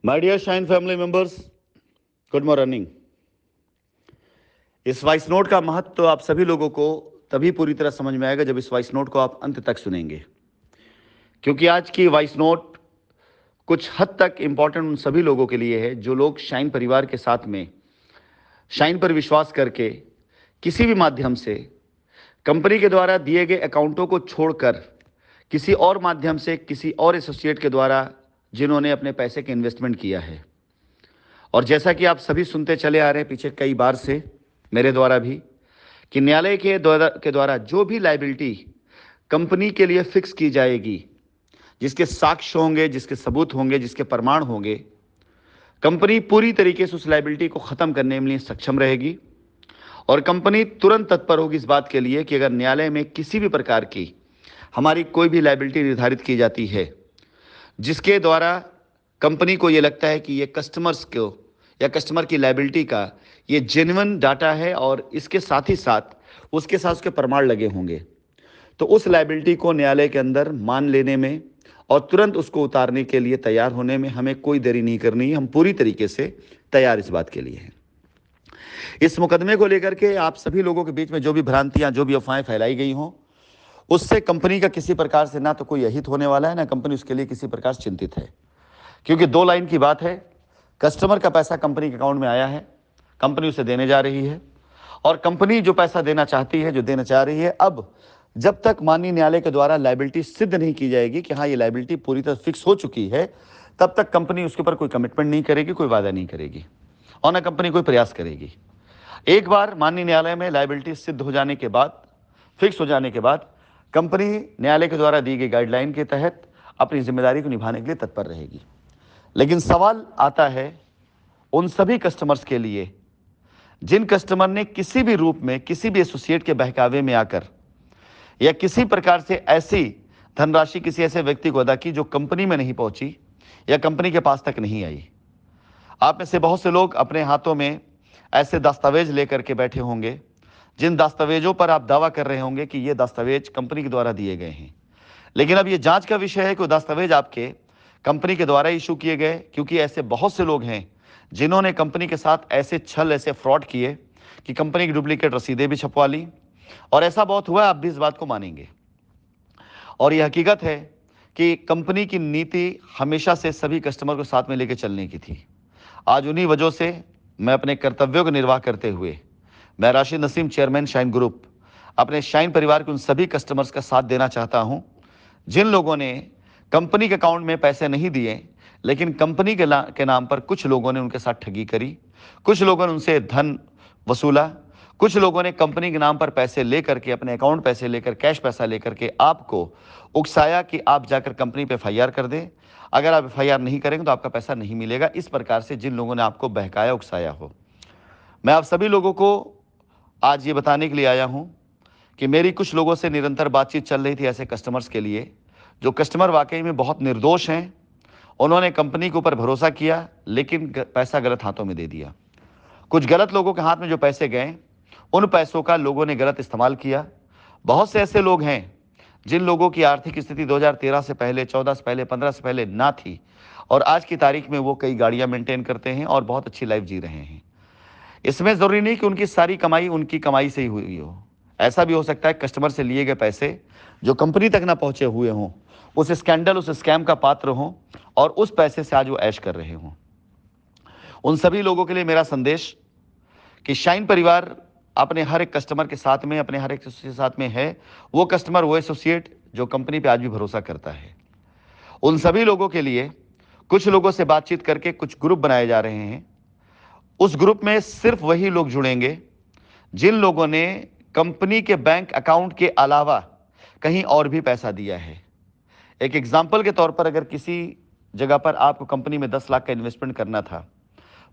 My dear shine family members, good morning. इस voice note का महत्व तो आप सभी लोगों को तभी पूरी तरह समझ में आएगा जब इस वॉइस नोट को आप अंत तक सुनेंगे, क्योंकि आज की वॉइस नोट कुछ हद तक इंपॉर्टेंट उन सभी लोगों के लिए है जो लोग शाइन परिवार के साथ में शाइन पर विश्वास करके किसी भी माध्यम से कंपनी के द्वारा दिए गए अकाउंटों को छोड़कर किसी और माध्यम से किसी और एसोसिएट के द्वारा जिन्होंने अपने पैसे के इन्वेस्टमेंट किया है। और जैसा कि आप सभी सुनते चले आ रहे हैं पीछे कई बार से मेरे द्वारा भी, कि न्यायालय के द्वारा जो भी लाइबिलिटी कंपनी के लिए फिक्स की जाएगी, जिसके साक्ष्य होंगे, जिसके सबूत होंगे, जिसके प्रमाण होंगे, कंपनी पूरी तरीके से उस लाइबिलिटी को ख़त्म करने में लिए सक्षम रहेगी। और कंपनी तुरंत तत्पर होगी इस बात के लिए कि अगर न्यायालय में किसी भी प्रकार की हमारी कोई भी लाइबिलिटी निर्धारित की जाती है जिसके द्वारा कंपनी को ये लगता है कि ये कस्टमर्स को या कस्टमर की लाइबिलिटी का ये जेन्युइन डाटा है और इसके साथ ही साथ उसके प्रमाण लगे होंगे, तो उस लाइबिलिटी को न्यायालय के अंदर मान लेने में और तुरंत उसको उतारने के लिए तैयार होने में हमें कोई देरी नहीं करनी है। हम पूरी तरीके से तैयार इस बात के लिए हैं। इस मुकदमे को लेकर के आप सभी लोगों के बीच में जो भी भ्रांतियां, जो भी अफवाहें फैलाई गई हों, उससे कंपनी का किसी प्रकार से ना तो कोई अहित होने वाला है, ना कंपनी उसके लिए किसी प्रकार से चिंतित है। क्योंकि दो लाइन की बात है, कस्टमर का पैसा कंपनी के अकाउंट में आया है, कंपनी उसे देने जा रही है, और कंपनी जो पैसा देना चाहती है, जो देना चाह रही है, अब जब तक माननीय न्यायालय के द्वारा लाइबिलिटी सिद्ध नहीं की जाएगी कि हाँ ये लाइबिलिटी पूरी तरह फिक्स हो चुकी है, तब तक कंपनी उसके ऊपर कोई कमिटमेंट नहीं करेगी, कोई वादा नहीं करेगी और ना कंपनी कोई प्रयास करेगी। एक बार माननीय न्यायालय में लाइबिलिटी सिद्ध हो जाने के बाद, फिक्स हो जाने के बाद, कंपनी न्यायालय के द्वारा दी गई गाइडलाइन के तहत अपनी जिम्मेदारी को निभाने के लिए तत्पर रहेगी। लेकिन सवाल आता है उन सभी कस्टमर्स के लिए जिन कस्टमर ने किसी भी रूप में किसी भी एसोसिएट के बहकावे में आकर या किसी प्रकार से ऐसी धनराशि किसी ऐसे व्यक्ति को अदा की जो कंपनी में नहीं पहुंची या कंपनी के पास तक नहीं आई। आप में से बहुत से लोग अपने हाथों में ऐसे दस्तावेज लेकर के बैठे होंगे जिन दस्तावेजों पर आप दावा कर रहे होंगे कि ये दस्तावेज कंपनी के द्वारा दिए गए हैं, लेकिन अब ये जांच का विषय है कि वो दस्तावेज आपके कंपनी के द्वारा इशू किए गए, क्योंकि ऐसे बहुत से लोग हैं जिन्होंने कंपनी के साथ ऐसे छल, ऐसे फ्रॉड किए कि कंपनी की डुप्लीकेट रसीदें भी छपवा ली। और ऐसा बहुत हुआ, आप भी इस बात को मानेंगे। और यह हकीकत है कि कंपनी की नीति हमेशा से सभी कस्टमर को साथ में लेकर चलने की थी। आज उन्हीं वजह से मैं अपने कर्तव्यों का निर्वाह करते हुए, मैं Rashid Naseem, chairman shine group, अपने शाइन परिवार के उन सभी कस्टमर्स का साथ देना चाहता हूं जिन लोगों ने कंपनी के अकाउंट में पैसे नहीं दिए, लेकिन कंपनी के नाम पर कुछ लोगों ने उनके साथ ठगी करी, कुछ लोगों ने उनसे धन वसूला, कुछ लोगों ने कंपनी के नाम पर पैसे लेकर के, अपने अकाउंट पैसे लेकर, कैश पैसा लेकर के आपको उकसाया कि आप जाकर कंपनी पे एफआईआर कर दें, अगर आप एफआईआर नहीं करेंगे तो आपका पैसा नहीं मिलेगा। इस प्रकार से जिन लोगों ने आपको बहकाया, उकसाया हो, मैं आप सभी लोगों को आज ये बताने के लिए आया हूं कि मेरी कुछ लोगों से निरंतर बातचीत चल रही थी ऐसे कस्टमर्स के लिए जो कस्टमर वाकई में बहुत निर्दोष हैं। उन्होंने कंपनी के ऊपर भरोसा किया लेकिन पैसा गलत हाथों में दे दिया। कुछ गलत लोगों के हाथ में जो पैसे गए, उन पैसों का लोगों ने गलत इस्तेमाल किया। बहुत से ऐसे लोग हैं जिन लोगों की आर्थिक स्थिति 2013 से पहले, 14 से पहले, 15 से पहले ना थी, और आज की तारीख में वो कई गाड़ियां मेंटेन करते हैं और बहुत अच्छी लाइफ जी रहे हैं। इसमें ज़रूरी नहीं कि उनकी सारी कमाई उनकी कमाई से ही हुई हो। ऐसा भी हो सकता है कस्टमर से लिए गए पैसे जो कंपनी तक ना पहुंचे हुए हों, उस स्कैंडल, उस स्कैम का पात्र हों और उस पैसे से आज वो ऐश कर रहे हों। उन सभी लोगों के लिए मेरा संदेश कि शाइन परिवार अपने हर एक कस्टमर के साथ में, अपने हर एक के साथ में है। वो कस्टमर, वो एसोसिएट जो कंपनी पे आज भी भरोसा करता है, उन सभी लोगों के लिए कुछ लोगों से बातचीत करके कुछ ग्रुप बनाए जा रहे हैं। उस ग्रुप में सिर्फ वही लोग जुड़ेंगे जिन लोगों ने कंपनी के बैंक अकाउंट के अलावा कहीं और भी पैसा दिया है। एक एग्जाम्पल के तौर पर, अगर किसी जगह पर आपको कंपनी में 10 लाख का इन्वेस्टमेंट करना था,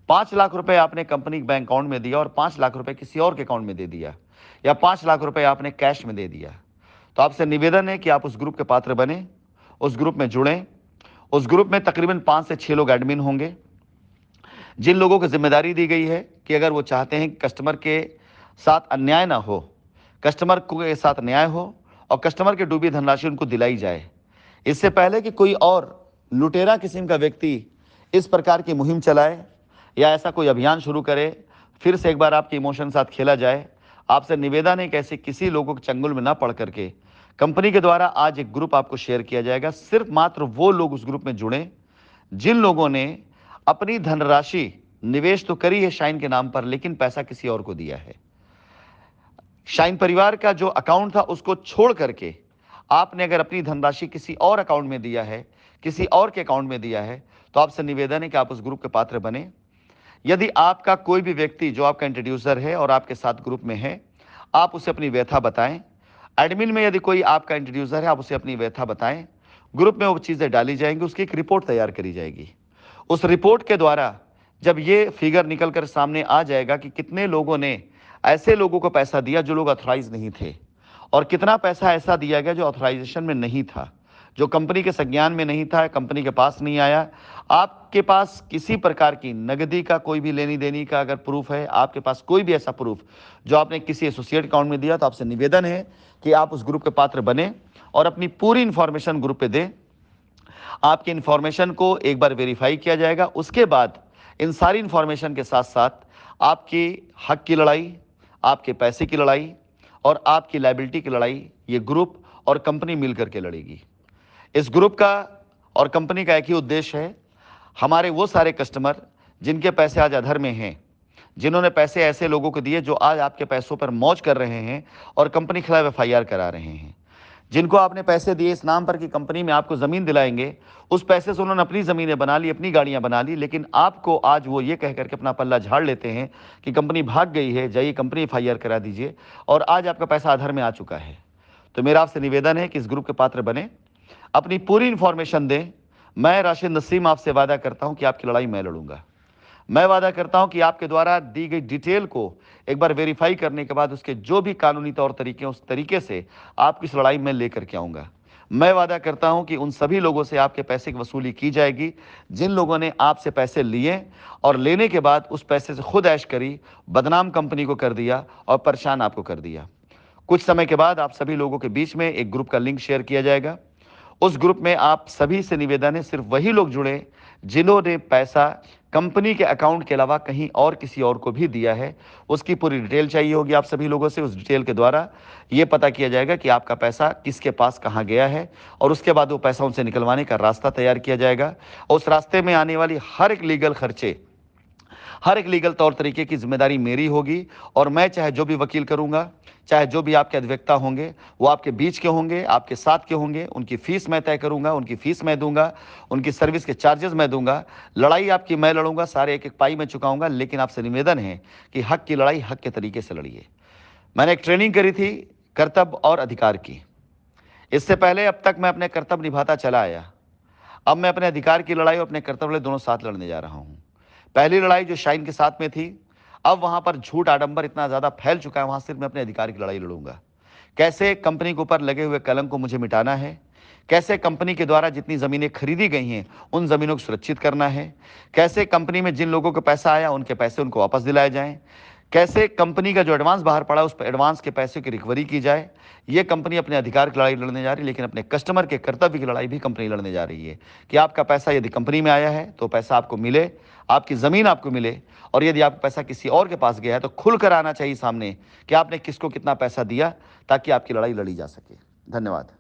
5 लाख रुपए आपने कंपनी के बैंक अकाउंट में दिया और 5 लाख रुपए किसी और के अकाउंट में दे दिया, या 5 लाख रुपए आपने कैश में दे दिया, तो आपसे निवेदन है कि आप उस ग्रुप के पात्र बने, उस ग्रुप में जुड़ें। उस ग्रुप में तकरीबन 5 से 6 लोग एडमिन होंगे जिन लोगों को जिम्मेदारी दी गई है कि अगर वो चाहते हैं कि कस्टमर के साथ अन्याय ना हो, कस्टमर के साथ न्याय हो और कस्टमर की डूबी धनराशि उनको दिलाई जाए, इससे पहले कि कोई और लुटेरा किस्म का व्यक्ति इस प्रकार की मुहिम चलाए या ऐसा कोई अभियान शुरू करे, फिर से एक बार आपके इमोशन साथ खेला जाए। आपसे निवेदन है कि ऐसे किसी लोगों के चंगुल में ना पड़ करके कंपनी के द्वारा आज एक ग्रुप आपको शेयर किया जाएगा। सिर्फ मात्र वो लोग उस ग्रुप में जुड़े जिन लोगों ने अपनी धनराशि निवेश तो करी है शाइन के नाम पर, लेकिन पैसा किसी और को दिया है। शाइन परिवार का जो अकाउंट था उसको छोड़ करके आपने अगर अपनी धनराशि किसी और अकाउंट में दिया है, किसी और के अकाउंट में दिया है, तो आपसे निवेदन है कि आप उस ग्रुप के पात्र बने। यदि आपका कोई भी व्यक्ति जो आपका इंट्रोड्यूसर है और आपके साथ ग्रुप में है, आप उसे अपनी व्यथा बताएं। एडमिन में यदि कोई आपका इंट्रोड्यूसर है, आप उसे अपनी व्यथा बताएं। ग्रुप में वो चीज़ें डाली जाएंगी, उसकी एक रिपोर्ट तैयार करी जाएगी। उस रिपोर्ट के द्वारा जब ये फिगर निकल कर सामने आ जाएगा कि कितने लोगों ने ऐसे लोगों को पैसा दिया जो लोग ऑथराइज नहीं थे, और कितना पैसा ऐसा दिया गया जो ऑथराइजेशन में नहीं था, जो कंपनी के संज्ञान में नहीं था, कंपनी के पास नहीं आया। आपके पास किसी प्रकार की नगदी का कोई भी लेनी देनी का अगर प्रूफ है, आपके पास कोई भी ऐसा प्रूफ जो आपने किसी एसोसिएट अकाउंट में दिया, तो आपसे निवेदन है कि आप उस ग्रुप के पात्र बने और अपनी पूरी इंफॉर्मेशन ग्रुप पे दें। आपकी इंफॉर्मेशन को एक बार वेरीफाई किया जाएगा। उसके बाद इन सारी इंफॉर्मेशन के साथ साथ आपकी हक की लड़ाई, आपके पैसे की लड़ाई और आपकी लायबिलिटी की लड़ाई ये ग्रुप और कंपनी मिलकर के लड़ेगी। इस ग्रुप का और कंपनी का एक ही उद्देश्य है, हमारे वो सारे कस्टमर जिनके पैसे आज अधर में हैं, जिन्होंने पैसे ऐसे लोगों को दिए जो आज आपके पैसों पर मौज कर रहे हैं और कंपनी के खिलाफ FIR करा रहे हैं, जिनको आपने पैसे दिए इस नाम पर कि कंपनी में आपको ज़मीन दिलाएंगे, उस पैसे से उन्होंने अपनी ज़मीनें बना ली, अपनी गाड़ियां बना ली, लेकिन आपको आज वो ये कह करके अपना पल्ला झाड़ लेते हैं कि कंपनी भाग गई है, जाइए कंपनी FIR करा दीजिए, और आज आपका पैसा अधर में आ चुका है। तो मेरा आपसे निवेदन है कि इस ग्रुप के पात्र बने, अपनी पूरी इंफॉर्मेशन दें। मैं राशिद नसीम आपसे वादा करता हूं कि आपकी लड़ाई मैं लड़ूंगा। मैं वादा करता हूं कि आपके द्वारा दी गई डिटेल को एक बार वेरीफाई करने के बाद उसके जो भी कानूनी तौर तरीके उस तरीके से आपकी इस लड़ाई में लेकर के आऊंगा। मैं वादा करता हूं कि उन सभी लोगों से आपके पैसे की वसूली की जाएगी जिन लोगों ने आपसे पैसे लिए और लेने के बाद उस पैसे से खुद ऐश करी, बदनाम कंपनी को कर दिया और परेशान आपको कर दिया। कुछ समय के बाद आप सभी लोगों के बीच में एक ग्रुप का लिंक शेयर किया जाएगा। उस ग्रुप में आप सभी से निवेदन है सिर्फ वही लोग जुड़े जिन्होंने पैसा कंपनी के अकाउंट के अलावा कहीं और किसी और को भी दिया है। उसकी पूरी डिटेल चाहिए होगी आप सभी लोगों से। उस डिटेल के द्वारा ये पता किया जाएगा कि आपका पैसा किसके पास कहाँ गया है, और उसके बाद वो पैसा उनसे निकलवाने का रास्ता तैयार किया जाएगा। और उस रास्ते में आने वाली हर एक लीगल खर्चे, हर एक लीगल तौर तरीके की जिम्मेदारी मेरी होगी, और मैं चाहे जो भी वकील करूंगा, चाहे जो भी आपके अधिवक्ता होंगे, वो आपके बीच के होंगे, आपके साथ के होंगे, उनकी फीस मैं तय करूंगा, उनकी फीस मैं दूंगा, उनकी सर्विस के चार्जेस मैं दूंगा। लड़ाई आपकी मैं लड़ूंगा, सारे एक एक पाई मैं चुकाऊंगा, लेकिन आपसे निवेदन है कि हक की लड़ाई हक के तरीके से लड़िए। मैंने एक ट्रेनिंग करी थी कर्तव्य और अधिकार की। इससे पहले अब तक मैं अपने कर्तव्य निभाता चला आया, अब मैं अपने अधिकार की लड़ाई और अपने कर्तव्य दोनों साथ लड़ने जा रहा हूं। पहली लड़ाई जो शाइन के साथ में थी, अब वहां पर झूठ आडंबर इतना ज्यादा फैल चुका है, वहां सिर्फ मैं अपने अधिकार की लड़ाई लड़ूंगा। कैसे कंपनी के ऊपर लगे हुए कलंक को मुझे मिटाना है, कैसे कंपनी के द्वारा जितनी जमीनें खरीदी गई हैं उन जमीनों को सुरक्षित करना है, कैसे कंपनी में जिन लोगों को पैसा आया उनके पैसे उनको वापस दिलाए जाएं, कैसे कंपनी का जो एडवांस बाहर पड़ा उस एडवांस के पैसे की रिकवरी की जाए। ये कंपनी अपने अधिकार की लड़ाई लड़ने जा रही है, लेकिन अपने कस्टमर के कर्तव्य की लड़ाई भी कंपनी लड़ने जा रही है कि आपका पैसा यदि कंपनी में आया है तो पैसा आपको मिले, आपकी ज़मीन आपको मिले, और यदि आपका पैसा किसी और के पास गया है तो खुलकर आना चाहिए सामने कि आपने किसको कितना पैसा दिया, ताकि आपकी लड़ाई लड़ी जा सके। धन्यवाद।